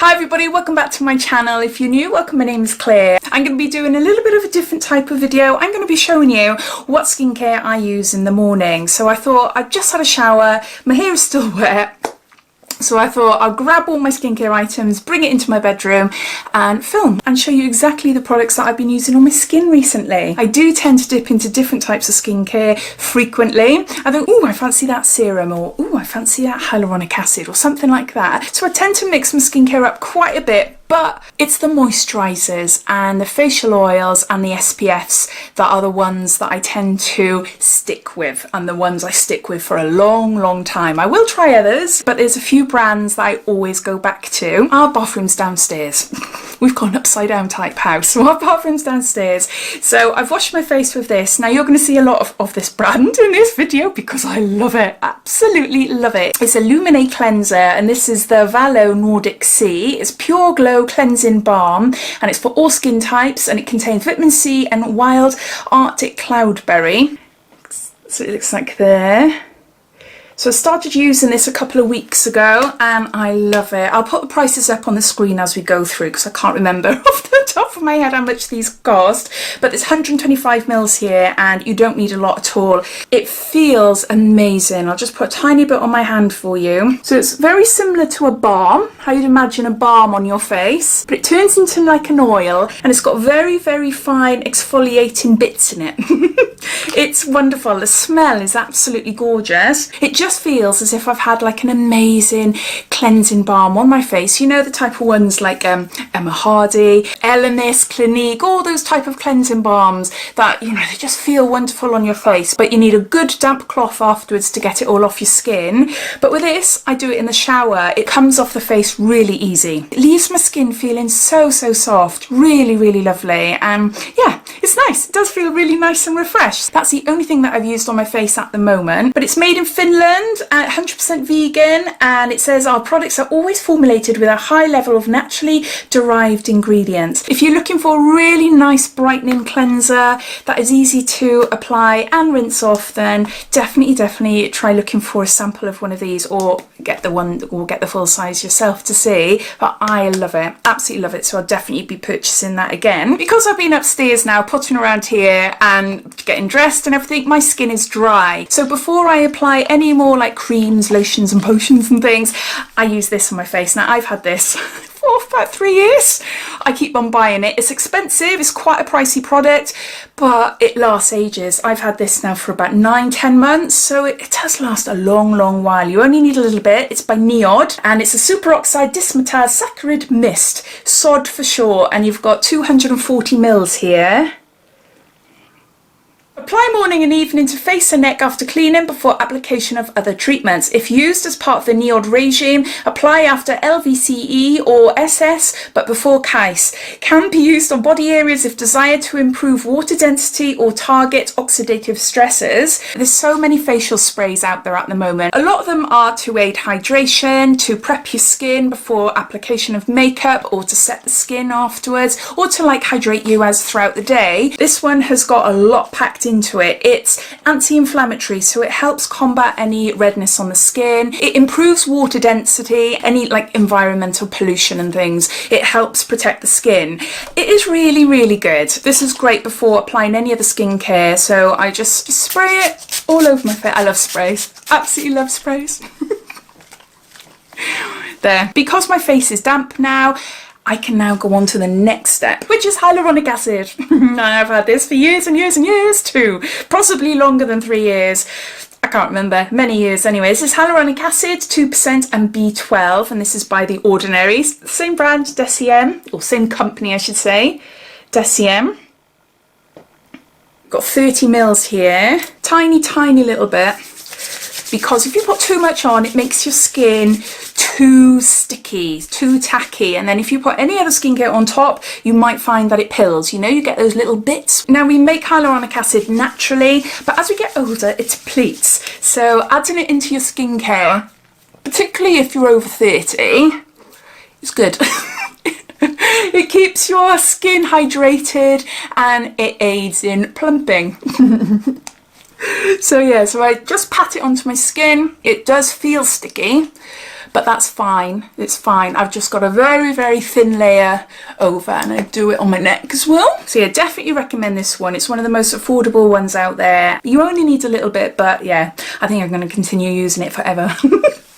Hi everybody, welcome back to my channel. If you're new, welcome, my name is Claire. I'm going to be doing a little bit of a different type of video. I'm going to be showing you what skincare I use in the morning. So I thought I've just had a shower, my hair is still wet. So I thought I'll grab all my skincare items, bring it into my bedroom and film and show you exactly the products that I've been using on my skin recently. I do tend to dip into different types of skincare frequently. I think, oh, I fancy that serum, or oh, I fancy that hyaluronic acid or something like that. So I tend to mix my skincare up quite a bit. But it's the moisturisers and the facial oils and the SPFs that are the ones that I tend to stick with, and the ones I stick with for a long time. I will try others, but there's a few brands that I always go back to. Our bathroom's downstairs. We've got an upside down type house, so our bathroom's downstairs. So I've washed my face with this. Now you're going to see a lot of this brand in this video because I love it. Absolutely love it. It's a Lumen cleanser, and this is the Valo Nordic Sea. It's pure glow cleansing balm, and it's for all skin types, and it contains vitamin C and wild Arctic cloudberry. So it looks like there. So I started using this a couple of weeks ago and I love it. I'll put the prices up on the screen as we go through because I can't remember off the top of my head how much these cost. But there's 125 mils here and you don't need a lot at all. It feels amazing. I'll just put a tiny bit on my hand for you. So it's very similar to a balm, how you'd imagine a balm on your face. But it turns into like an oil and it's got very fine exfoliating bits in it. It's wonderful. The smell is absolutely gorgeous. It just feels as if I've had like an amazing cleansing balm on my face. You know, the type of ones like Emma Hardy, Elemis, Clinique, all those type of cleansing balms that, you know, they just feel wonderful on your face, but you need a good damp cloth afterwards to get it all off your skin. But with this, I do it in the shower. It comes off the face really easy. It leaves my skin feeling so soft, really lovely. And yeah, it's nice. It does feel really nice and refreshed. That's the only thing that I've used on my face at the moment, but it's made in Finland, 100% vegan, and it says our products are always formulated with a high level of naturally derived ingredients. If you're looking for a really nice brightening cleanser that is easy to apply and rinse off, then definitely try looking for a sample of one of these, or get the full size yourself to see. But I love it, absolutely love it. So I'll definitely be purchasing that again. Because I've been upstairs now potting around here and getting dressed and everything, my skin is dry. So before I apply any more like creams, lotions and potions and things, I use this on my face. Now I've had this for about 3 years. I keep on buying it. It's expensive, it's quite a pricey product, but it lasts ages. I've had this now for about 9-10 months, so it does last a long while. You only need a little bit. It's by Neod and it's a superoxide dismutase saccharide mist, SOD for short, and you've got 240 mils here. Apply morning and evening to face and neck after cleaning before application of other treatments. If used as part of the Neod regime, apply after LVCE or SS but before KAIS. Can be used on body areas if desired to improve water density or target oxidative stresses. There's so many facial sprays out there at the moment. A lot of them are to aid hydration, to prep your skin before application of makeup, or to set the skin afterwards, or to like hydrate you as throughout the day. This one has got a lot packed into it. It's anti-inflammatory, so it helps combat any redness on the skin. It improves water density, any like environmental pollution and things. It helps protect the skin. It is really good. This is great before applying any other skincare, so I just spray it all over my face. I love sprays. Absolutely love sprays. There. Because my face is damp now, I can now go on to the next step, which is hyaluronic acid. I've had this for years and years too, possibly longer than 3 years. I can't remember, many years anyway. This is hyaluronic acid, 2% and B12, and this is by The Ordinary. Same brand, Deciem, or same company I should say, Deciem. Got 30 mils here, tiny little bit, because if you put too much on, it makes your skin too sticky, too tacky, and then if you put any other skincare on top, you might find that it pills. You know, you get those little bits. Now we make hyaluronic acid naturally, but as we get older, it depletes. So adding it into your skincare, particularly if you're over 30, is good. It keeps your skin hydrated and it aids in plumping. So yeah, so I just pat it onto my skin. It does feel sticky, but that's fine. It's fine. I've just got a very, very thin layer over, and I do it on my neck as well. So yeah, definitely recommend this one. It's one of the most affordable ones out there. You only need a little bit, but yeah, I think I'm going to continue using it forever.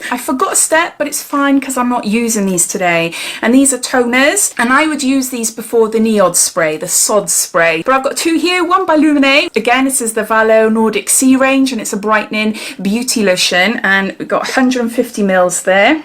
I forgot a step, but it's fine because I'm not using these today. And these are toners, and I would use these before the Neod spray, the Sod spray. But I've got two here, one by Lumen. Again, this is the Valo Nordic Sea range, and it's a brightening beauty lotion, and we've got 150 mils there.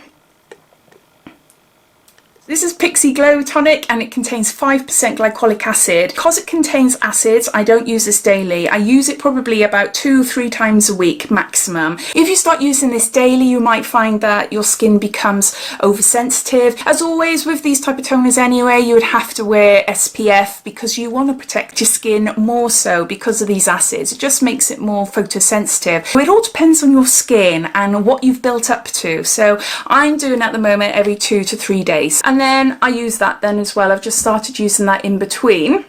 This is Pixie Glow Tonic, and it contains 5% glycolic acid. Because it contains acids, I don't use this daily. I use it probably about 2-3 times a week maximum. If you start using this daily, you might find that your skin becomes oversensitive. As always with these type of toners anyway, you would have to wear SPF because you want to protect your skin more so because of these acids. It just makes it more photosensitive. It all depends on your skin and what you've built up to. So I'm doing at the moment every 2 to 3 days. And then I use that then as well. I've just started using that in between,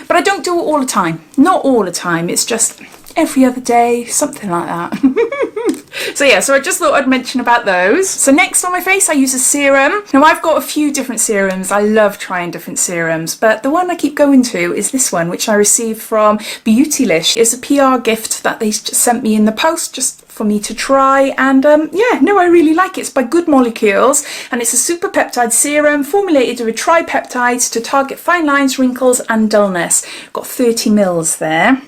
but I don't do it all the time. Not all the time. It's just every other day, something like that. So yeah, so I just thought I'd mention about those. So next on my face, I use a serum. Now I've got a few different serums. I love trying different serums, but the one I keep going to is this one, which I received from Beautylish. It's a PR gift that they just sent me in the post just for me to try, and yeah, no, I really like it. It's by Good Molecules, and it's a super peptide serum formulated with tripeptides to target fine lines, wrinkles and dullness. Got 30 mils there.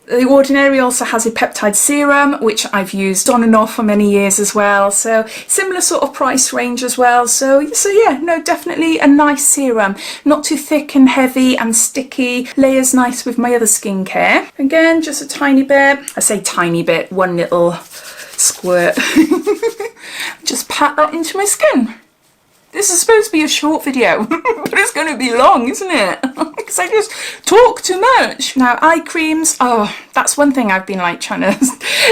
The Ordinary also has a peptide serum, which I've used on and off for many years as well. So similar sort of price range as well. So yeah, no, definitely a nice serum. Not too thick and heavy and sticky. Layers nice with my other skincare. Again, just a tiny bit. I say tiny bit, one little squirt. Just pat that into my skin. This is supposed to be a short video, but it's going to be long, isn't it? Because I just talk too much. Now, eye creams, oh, that's one thing I've been like trying to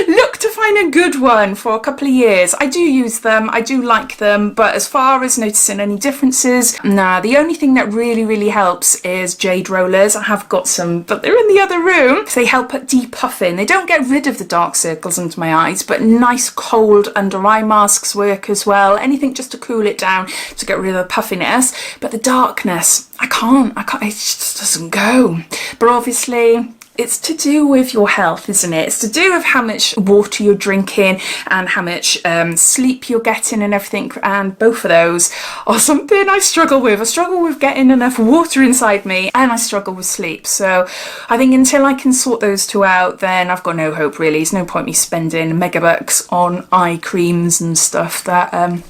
look to find a good one for a couple of years. I do use them, I do like them, but as far as noticing any differences, nah, the only thing that really, really helps is jade rollers. I have got some, but they're in the other room. They help at depuffing. They don't get rid of the dark circles under my eyes, but nice cold under eye masks work as well. Anything just to cool it down, to get rid of the puffiness. But the darkness, I can't, it just doesn't go. But obviously it's to do with your health, isn't it? It's to do with how much water you're drinking and how much sleep you're getting and everything, and both of those are something I struggle with. I struggle with getting enough water inside me, and I struggle with sleep. So I think until I can sort those two out, then I've got no hope really. There's no point me spending mega bucks on eye creams and stuff that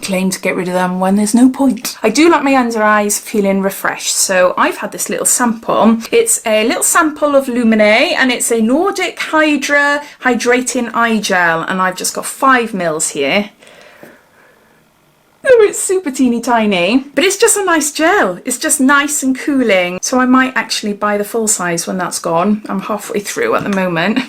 claim to get rid of them when there's no point. I do like my under eyes feeling refreshed, so I've had this little sample. It's a little sample of Lumen, and it's a Nordic Hydra Hydrating Eye Gel, and I've just got 5 mils here. Oh, it's super teeny tiny, but it's just a nice gel. It's just nice and cooling. So I might actually buy the full size when that's gone. I'm halfway through at the moment.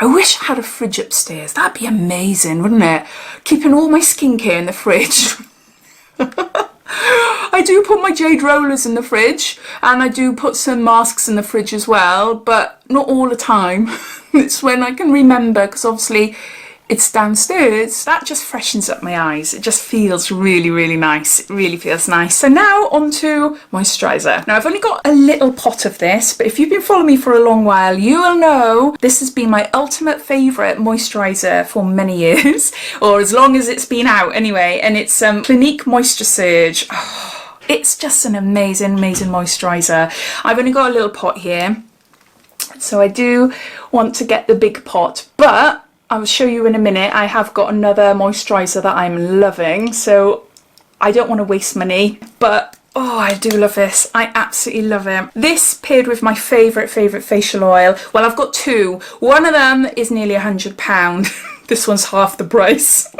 I wish I had a fridge upstairs. That'd be amazing, wouldn't it? Keeping all my skincare in the fridge. I do put my jade rollers in the fridge, and I do put some masks in the fridge as well, but not all the time. It's when I can remember, because obviously it's downstairs. That just freshens up my eyes. It just feels really, really nice. It really feels nice. So now on to moisturiser. Now I've only got a little pot of this, but if you've been following me for a long while, you will know this has been my ultimate favourite moisturiser for many years, or as long as it's been out anyway, and it's Clinique Moisture Surge. Oh, it's just an amazing, amazing moisturiser. I've only got a little pot here, so I do want to get the big pot, but I will show you in a minute. I have got another moisturiser that I'm loving, so I don't want to waste money, but oh, I do love this. I absolutely love it. This paired with my favourite facial oil. Well, I've got two. One of them is nearly £100. This one's half the price.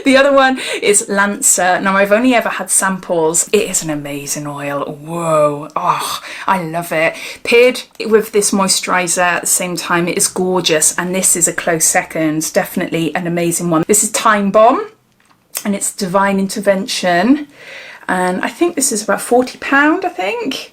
The other one is Lancer. Now, I've only ever had samples. It is an amazing oil. Whoa. Oh, I love it. Paired with this moisturiser at the same time, it is gorgeous. And this is a close second. Definitely an amazing one. This is Time Bomb, and it's Divine Intervention. And I think this is about £40, I think.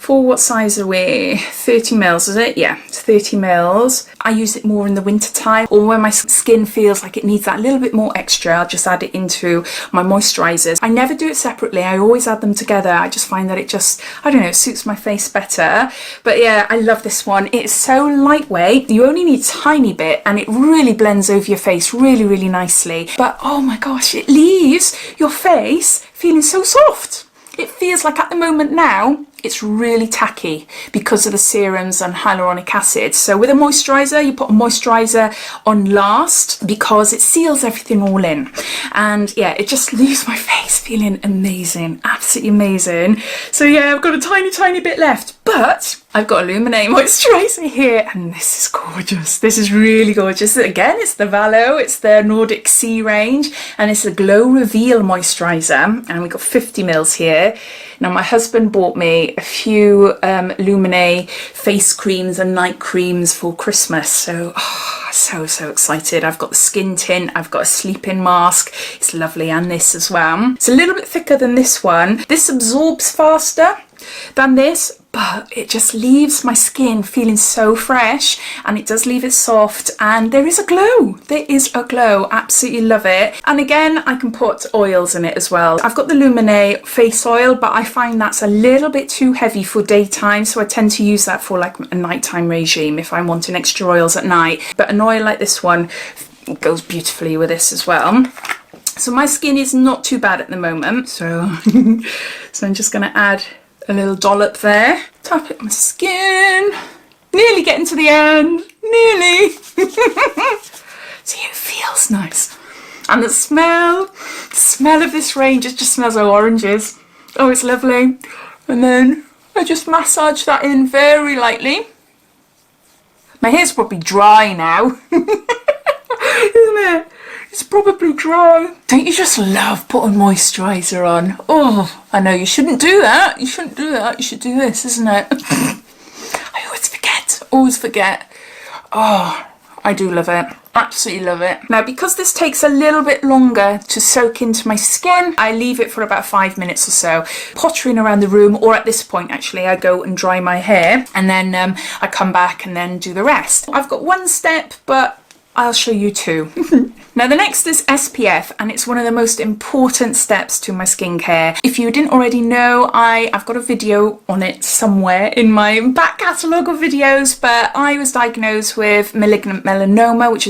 For what size are we? 30 mils, is it? Yeah, it's 30 mils. I use it more in the winter time, or when my skin feels like it needs that little bit more extra, I'll just add it into my moisturisers. I never do it separately, I always add them together. I just find that it just, I don't know, it suits my face better. But yeah, I love this one. It's so lightweight. You only need a tiny bit and it really blends over your face really, really nicely. But oh my gosh, it leaves your face feeling so soft. It feels like at the moment now, it's really tacky because of the serums and hyaluronic acid. So with a moisturiser, you put a moisturiser on last because it seals everything all in. And yeah, it just leaves my face feeling amazing, absolutely amazing. So yeah, I've got a tiny, tiny bit left, but I've got a Lumen moisturiser here and this is gorgeous. This is really gorgeous. Again, it's the Valo, it's the Nordic Sea range, and it's a Glow Reveal moisturiser, and we've got 50 mils here. Now my husband bought me a few Lumen face creams and night creams for Christmas, so so excited. I've got the skin tint, I've got a sleeping mask, it's lovely, and this as well. It's a little bit thicker than this one. This absorbs faster than this, but it just leaves my skin feeling so fresh, and it does leave it soft, and there is a glow. There is a glow. Absolutely love it. And again, I can put oils in it as well. I've got the Lumen face oil, but I find that's a little bit too heavy for daytime, so I tend to use that for like a nighttime regime if I'm wanting extra oils at night. But an oil like this one goes beautifully with this as well. So my skin is not too bad at the moment, so so I'm just going to add a little dollop there. Tap it on my skin. Nearly getting to the end. Nearly. See, it feels nice. And the smell of this range, it just smells like oranges. Oh, it's lovely. And then I just massage that in very lightly. My hair's probably dry now. Isn't it? It's probably dry. Don't you just love putting moisturiser on? Oh, I know you shouldn't do that. You shouldn't do that. You should do this, isn't it? I always forget. Oh, I do love it. Absolutely love it. Now, because this takes a little bit longer to soak into my skin, I leave it for about 5 minutes or so, pottering around the room, or at this point actually I go and dry my hair, and then I come back and then do the rest. I've got one step, but I'll show you two. Now the next is SPF, and it's one of the most important steps to my skincare. If you didn't already know, I've got a video on it somewhere in my back catalogue of videos, but I was diagnosed with malignant melanoma, which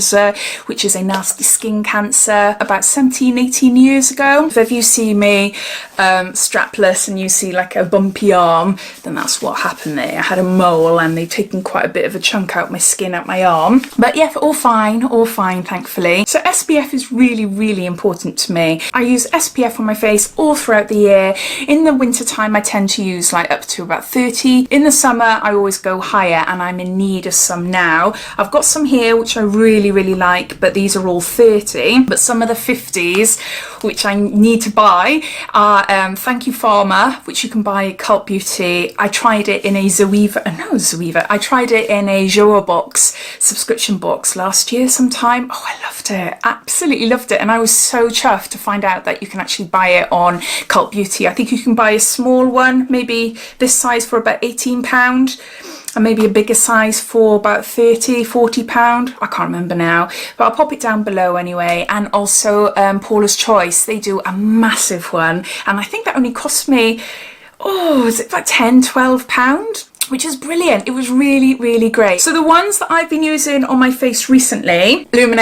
is a nasty skin cancer, about 17-18 years ago. If you see me strapless and you see like a bumpy arm, then that's what happened there. I had a mole and they've taken quite a bit of a chunk out my skin, out my arm. But yeah, all fine, thankfully. So SPF is really, really important to me. I use SPF on my face all throughout the year. In the winter time, I tend to use like up to about 30. In the summer, I always go higher, and I'm in need of some now. I've got some here, which I really, really like, but these are all 30. But some of the 50s, which I need to buy, are Thank You Pharma, which you can buy at Cult Beauty. I tried it in a I tried it in a Joa box, subscription box last year sometime. Oh, I loved it. Absolutely loved it. And I was so chuffed to find out that you can actually buy it on Cult Beauty. I think you can buy a small one, maybe this size, for about £18, and maybe a bigger size for about £40. I can't remember now, but I'll pop it down below anyway. And also Paula's Choice, they do a massive one, and I think that only cost me, is it about £10-12? Which is brilliant. It was really, really great. So the ones that I've been using on my face recently, Lumen.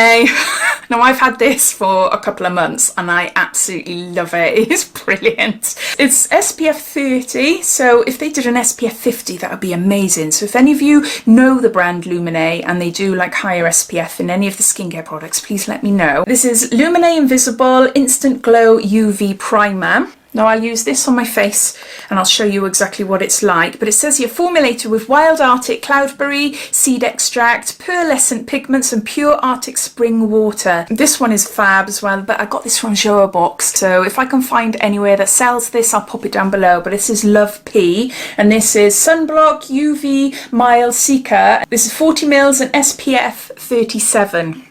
Now I've had this for a couple of months and I absolutely love it. It is brilliant. It's SPF 30, so if they did an SPF 50, that would be amazing. So if any of you know the brand Lumen and they do like higher SPF in any of the skincare products, please let me know. This is Lumen Invisible Instant Glow UV Primer. Now I'll use this on my face and I'll show you exactly what it's like, but it says here formulated with wild Arctic cloudberry, seed extract, pearlescent pigments and pure Arctic spring water. This one is fab as well, but I got this from Joa box, so if I can find anywhere that sells this, I'll pop it down below. But this is Love P, and this is Sunblock UV Mild Seeker. This is 40 mils and SPF 37.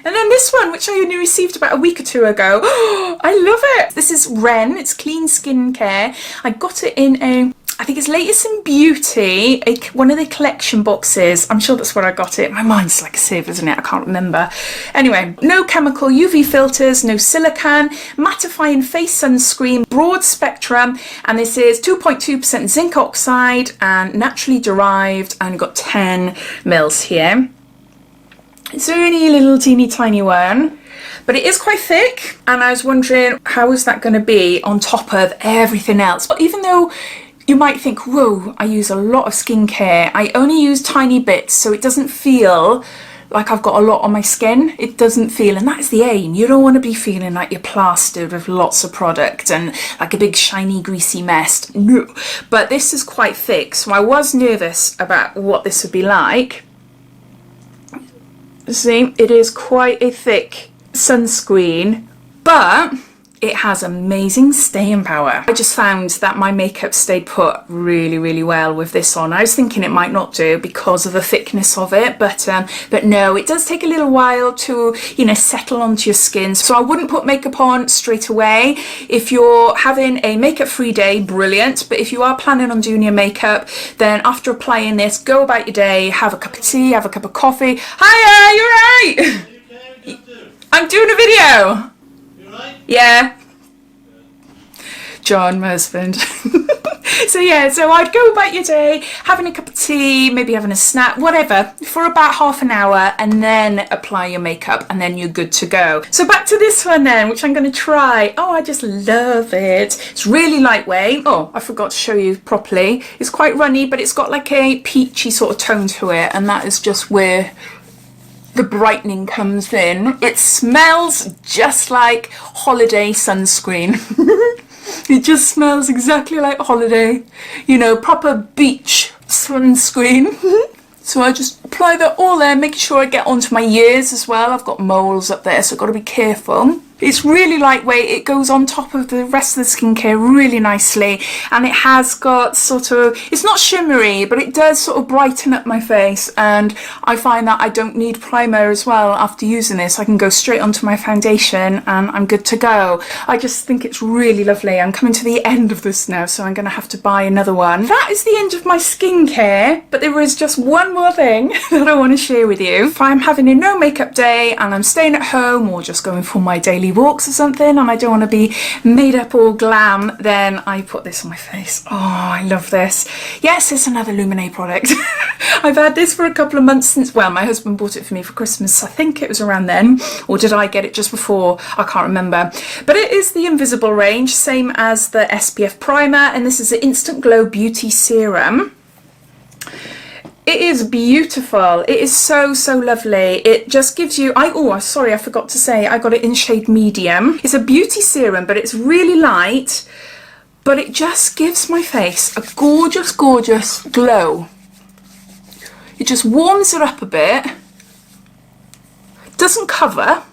And then this one, which I only received about a week or two ago. I love it. This is Ren, it's clean skincare. I got it in a, I think it's Latest in Beauty, one of the collection boxes. I'm sure that's where I got it. My mind's like a sieve, isn't it? I can't remember. Anyway, no chemical UV filters, no silicone, mattifying face sunscreen, broad spectrum, and this is 2.2% zinc oxide and naturally derived, and got 10 mils here. It's only a little teeny tiny one, but it is quite thick, and I was wondering how is that going to be on top of everything else. But even though you might think, whoa, I use a lot of skincare, I only use tiny bits, so it doesn't feel like I've got a lot on my skin. It doesn't feel, and that's the aim. You don't want to be feeling like you're plastered with lots of product and like a big shiny greasy mess. No, but this is quite thick, so I was nervous about what this would be like. See, it is quite a thick sunscreen, but it has amazing staying power. I just found that my makeup stayed put really, really well with this on. I was thinking it might not do because of the thickness of it, but no, it does take a little while to, you know, settle onto your skin. So I wouldn't put makeup on straight away. If you're having a makeup-free day, brilliant. But if you are planning on doing your makeup, then after applying this, go about your day, have a cup of tea, have a cup of coffee. Hiya, you right? I'm doing a video. Yeah. John, my husband. So yeah, so I'd go about your day, having a cup of tea, maybe having a snack, whatever, for about half an hour, and then apply your makeup, and then you're good to go. So back to this one then, which I'm going to try. Oh, I just love it. It's really lightweight. Oh, I forgot to show you properly. It's quite runny, but it's got like a peachy sort of tone to it, and that is just where the brightening comes in. It smells just like holiday sunscreen. It just smells exactly like holiday, you know, proper beach sunscreen. So I just apply that all there, making sure I get onto my ears as well. I've got moles up there, so I've got to be careful. It's really lightweight. It goes on top of the rest of the skincare really nicely, and it has got sort of, it's not shimmery, but it does sort of brighten up my face, and I find that I don't need primer as well after using this. I can go straight onto my foundation and I'm good to go. I just think it's really lovely. I'm coming to the end of this now, so I'm going to have to buy another one. That is the end of my skincare, but there is just one more thing that I want to share with you. If I'm having a no makeup day and I'm staying at home or just going for my daily walks or something and I don't want to be made up or glam, then I put this on my face. Oh, I love this. Yes, it's another Lumen product. I've had this for a couple of months since, well, my husband bought it for me for Christmas. I think it was around then, or did I get it just before? I can't remember. But it is the Invisible range, same as the SPF primer, and this is the Instant Glow Beauty Serum. It is beautiful. It is so, so lovely. It just gives you, sorry, I forgot to say, I got it in shade medium. It's a beauty serum, but it's really light, but it just gives my face a gorgeous, gorgeous glow. It just warms it up a bit. Doesn't cover,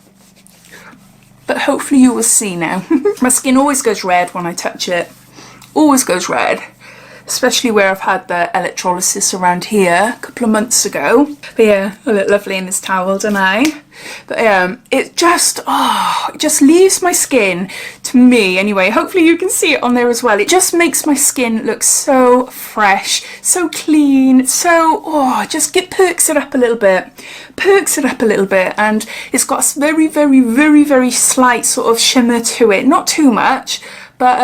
but hopefully you will see now. My skin always goes red when I touch it. Always goes red. Especially where I've had the electrolysis around here a couple of months ago. But yeah, I look lovely in this towel, don't I? But it just leaves my skin, to me anyway, hopefully you can see it on there as well, it just makes my skin look so fresh, so clean, so, perks it up a little bit. Perks it up a little bit, and it's got a very, very, very, very slight sort of shimmer to it. Not too much, but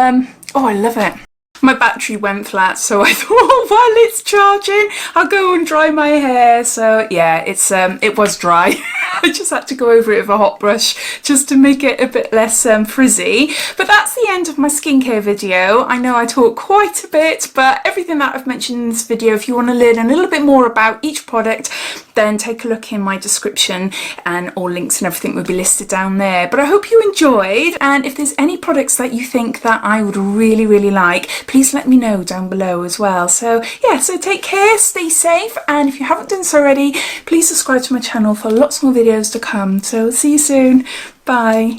I love it. My battery went flat, so I thought while it's charging I'll go and dry my hair. So yeah, it was dry. I just had to go over it with a hot brush just to make it a bit less frizzy. But that's the end of my skincare video. I know I talk quite a bit, but everything that I've mentioned in this video, if you want to learn a little bit more about each product, then take a look in my description and all links and everything will be listed down there. But I hope you enjoyed, and if there's any products that you think that I would really, really like, please let me know down below as well. So yeah, so take care, stay safe, and if you haven't done so already, please subscribe to my channel for lots more videos to come. So see you soon. Bye.